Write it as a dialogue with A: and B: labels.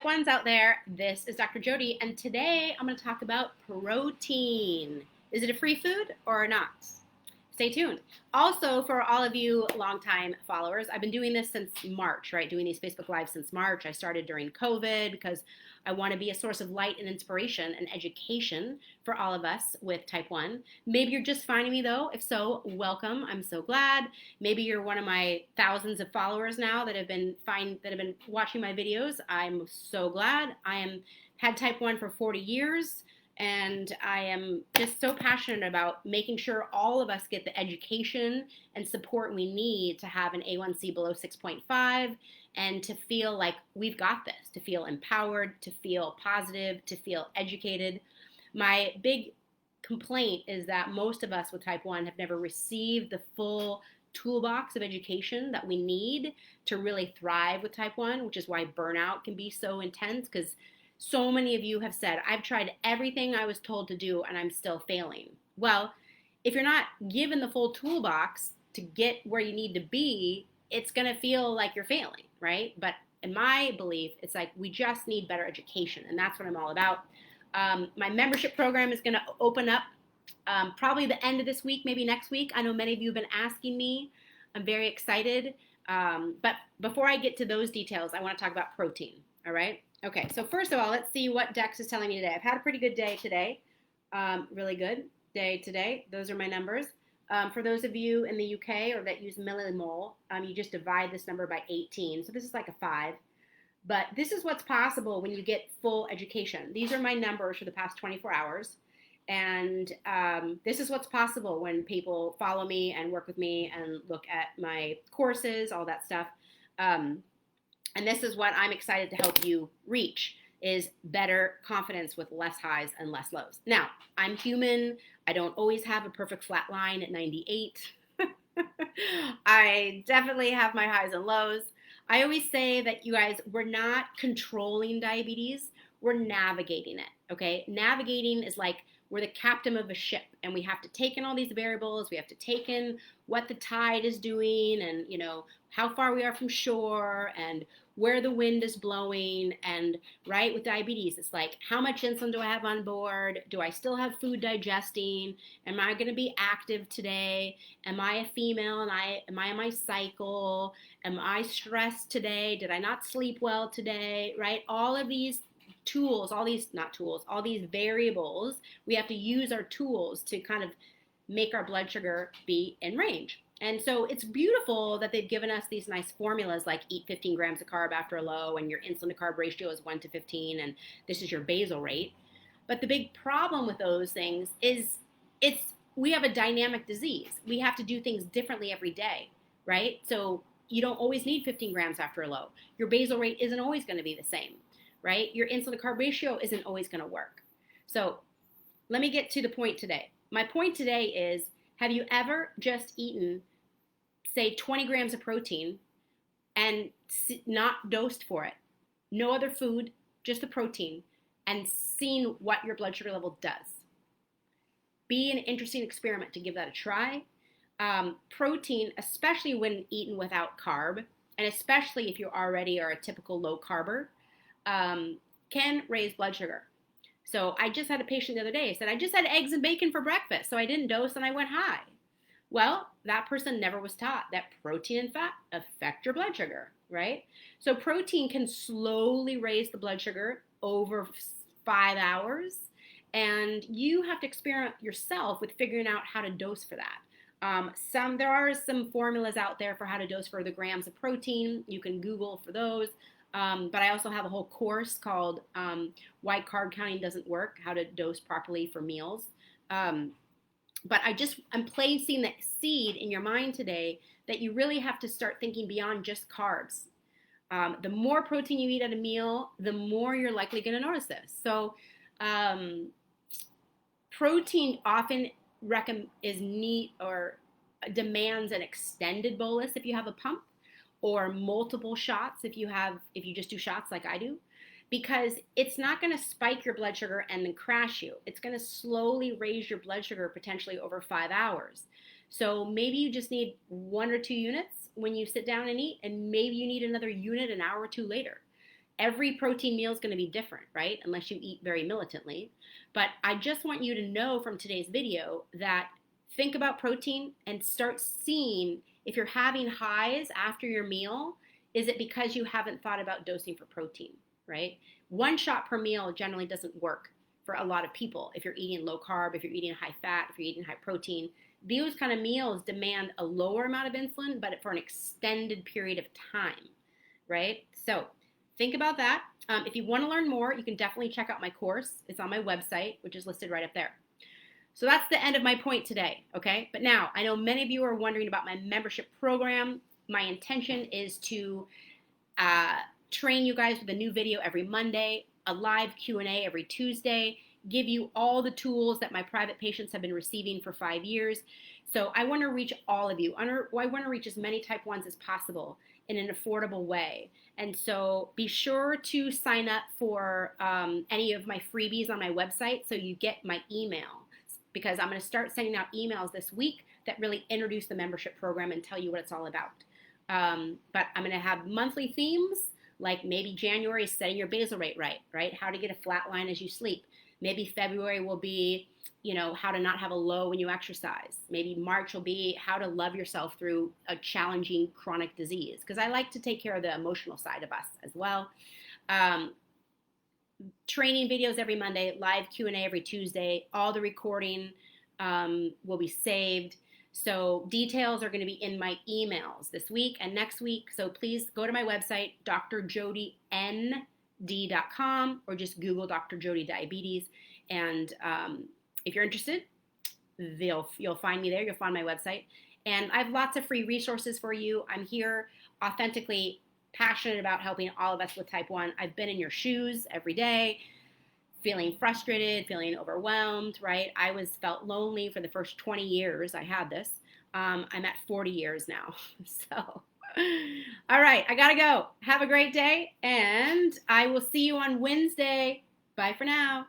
A: 1s out there. This is Dr. Jody, and today I'm going to talk about protein. Is it a free food or not? Stay tuned. Also, for all of you longtime followers, I've been doing this since March, right? Doing these Facebook Lives since March. I started during COVID because I want to be a source of light and inspiration and education for all of us with type 1. Maybe you're just finding me though. If so, welcome. I'm so glad. Maybe you're one of my thousands of followers now that have been watching my videos. I'm so glad. Had type 1 for 40 years. And I am just so passionate about making sure all of us get the education and support we need to have an A1C below 6.5 and to feel like we've got this, to feel empowered, to feel positive, to feel educated. My big complaint is that most of us with type 1 have never received the full toolbox of education that we need to really thrive with type 1, which is why burnout can be so intense, because so many of you have said, I've tried everything I was told to do and I'm still failing. Well, if you're not given the full toolbox to get where you need to be, it's going to feel like you're failing, right? But in my belief, it's like we just need better education, and that's what I'm all about. My membership program is going to open up probably the end of this week, maybe next week. I know many of you have been asking me. I'm very excited. But before I get to those details, I want to talk about protein, all right? Okay, so first of all, let's see what Dex is telling me today. I've had a pretty good day today. Really good day today. Those are my numbers. For those of you in the UK or that use millimole, you just divide this number by 18. So this is like a 5. But this is what's possible when you get full education. These are my numbers for the past 24 hours. And this is what's possible when people follow me and work with me and look at my courses, all that stuff. And this is what I'm excited to help you reach, is better confidence with less highs and less lows. Now, I'm human. I don't always have a perfect flat line at 98. I definitely have my highs and lows. I always say that, you guys, we're not controlling diabetes. We're navigating it, okay? Navigating is like we're the captain of a ship, and we have to take in all these variables. We have to take in what the tide is doing and, how far we are from shore and where the wind is blowing. And right, with diabetes, it's like, how much insulin do I have on board? Do I still have food digesting? Am I going to be active today? Am I a female and am I on my cycle? Am I stressed today? Did I not sleep well today? Right? All of these tools, all these variables, we have to use our tools to kind of make our blood sugar be in range. And so it's beautiful that they've given us these nice formulas like eat 15 grams of carb after a low, and your insulin to carb ratio is 1 to 15, and this is your basal rate. But the big problem with those things is we have a dynamic disease. We have to do things differently every day, right? So you don't always need 15 grams after a low. Your basal rate isn't always going to be the same, right? Your insulin to carb ratio isn't always going to work. So let me get to the point today. My point today is, have you ever just eaten, say, 20 grams of protein and not dosed for it? No other food, just the protein, and seen what your blood sugar level does. Be an interesting experiment to give that a try. Protein, especially when eaten without carb, and especially if you already are a typical low carber, can raise blood sugar. So I just had a patient the other day said, I just had eggs and bacon for breakfast, so I didn't dose and I went high. Well, that person never was taught that protein and fat affect your blood sugar, right? So protein can slowly raise the blood sugar over 5 hours, and you have to experiment yourself with figuring out how to dose for that. There are some formulas out there for how to dose for the grams of protein. You can Google for those. But I also have a whole course called Why Carb Counting Doesn't Work, How to Dose Properly for Meals. But I'm placing that seed in your mind today that you really have to start thinking beyond just carbs. The more protein you eat at a meal, the more you're likely going to notice this. So protein often is neat or demands an extended bolus if you have a pump, or multiple shots if you just do shots like I do, because it's not going to spike your blood sugar and then crash you. It's going to slowly raise your blood sugar potentially over 5 hours. So maybe you just need 1 or 2 units when you sit down and eat, and maybe you need another unit an hour or two later. Every protein meal is going to be different, right? Unless you eat very militantly. But I just want you to know from today's video that think about protein and start seeing if you're having highs after your meal, is it because you haven't thought about dosing for protein, right? One shot per meal generally doesn't work for a lot of people. If you're eating low carb, if you're eating high fat, if you're eating high protein, those kind of meals demand a lower amount of insulin, but for an extended period of time, right? So think about that. If you want to learn more, you can definitely check out my course. It's on my website, which is listed right up there. So that's the end of my point today, okay? But now, I know many of you are wondering about my membership program. My intention is to train you guys with a new video every Monday, a live Q&A every Tuesday, give you all the tools that my private patients have been receiving for 5 years. So I want to reach all of you. I want to reach as many type 1s as possible in an affordable way. And so be sure to sign up for any of my freebies on my website so you get my email, because I'm going to start sending out emails this week that really introduce the membership program and tell you what it's all about. But I'm going to have monthly themes, like maybe January is setting your basal rate right? How to get a flat line as you sleep. Maybe February will be, how to not have a low when you exercise. Maybe March will be how to love yourself through a challenging chronic disease, because I like to take care of the emotional side of us as well. Training videos every Monday, live Q&A every Tuesday. All the recording will be saved. So details are going to be in my emails this week and next week. So please go to my website, drjodynd.com, or just Google Dr. Jody Diabetes. And if you're interested, you'll find me there. You'll find my website. And I have lots of free resources for you. I'm here authentically passionate about helping all of us with type 1. I've been in your shoes every day, feeling frustrated, feeling overwhelmed, right? I felt lonely for the first 20 years I had this. I'm at 40 years now. So, all right, I gotta go. Have a great day, and I will see you on Wednesday. Bye for now.